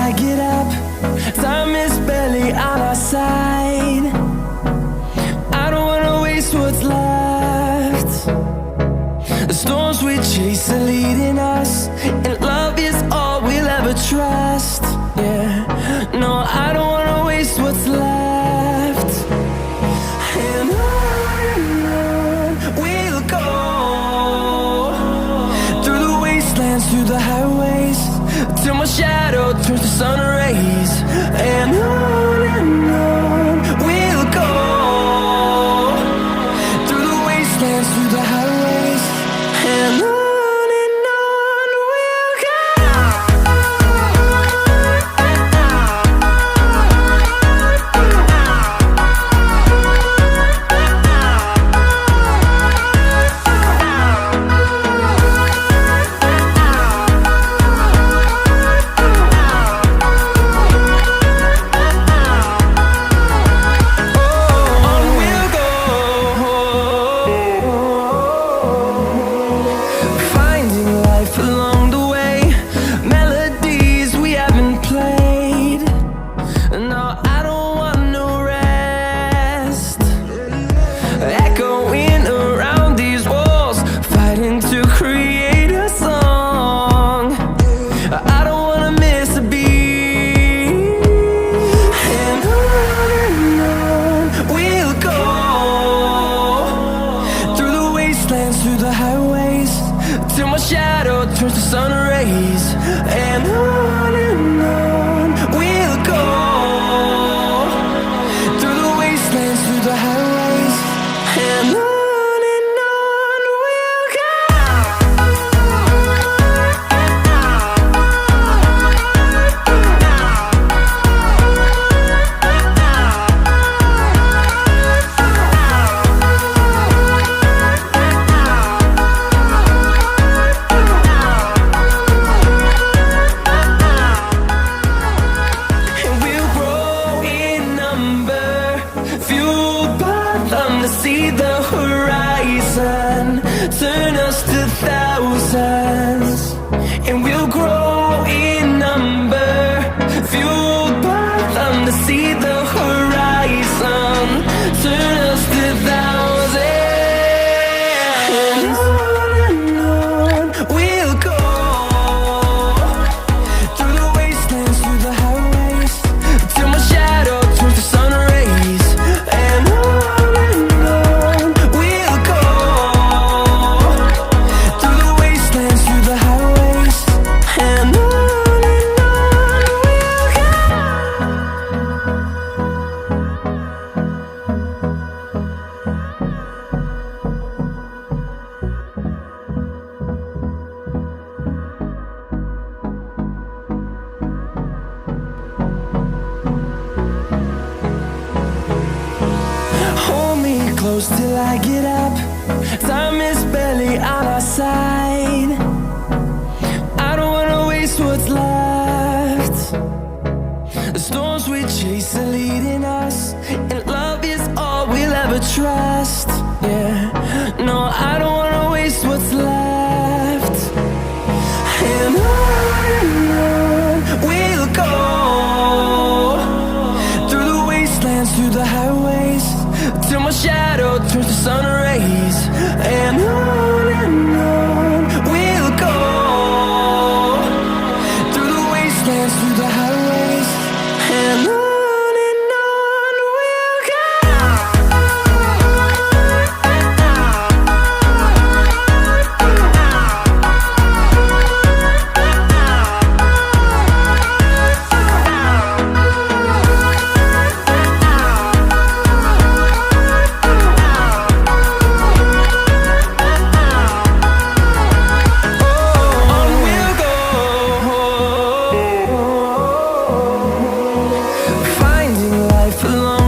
I get up. Time is barely on our side. I don't wanna waste what's left. The storms we chase are leading us, and love is all we'll ever trust. Yeah, no, I don't wanna waste what's left. And on we'll go, through the wastelands, through the highways, till my shadow turns to sun rays. And on we'll go, through the wastelands, through the highways, and on we'll go. Through the highways, till my shadow turns to sun rays. And on we'll go, through the wastelands, through the highways, and on we'll go. To see the horizon turn us to thousands, and we'll grow in number, fueled by them. To see the horizon turn us to thousands, and on we'll go, through the wastelands, through the highways, till my shadow turns to sun rays. And close till I get up. Time is barely on our side. I don't wanna waste what's left. The storms we chase are leading us, and love is all we'll ever trust. Yeah, no, I don't wanna waste what's left. And on we'll go, through the wastelands, through the highways, till my shadow turns to sun rays. And on we'll go, through the wastelands, through the highways, and on. Along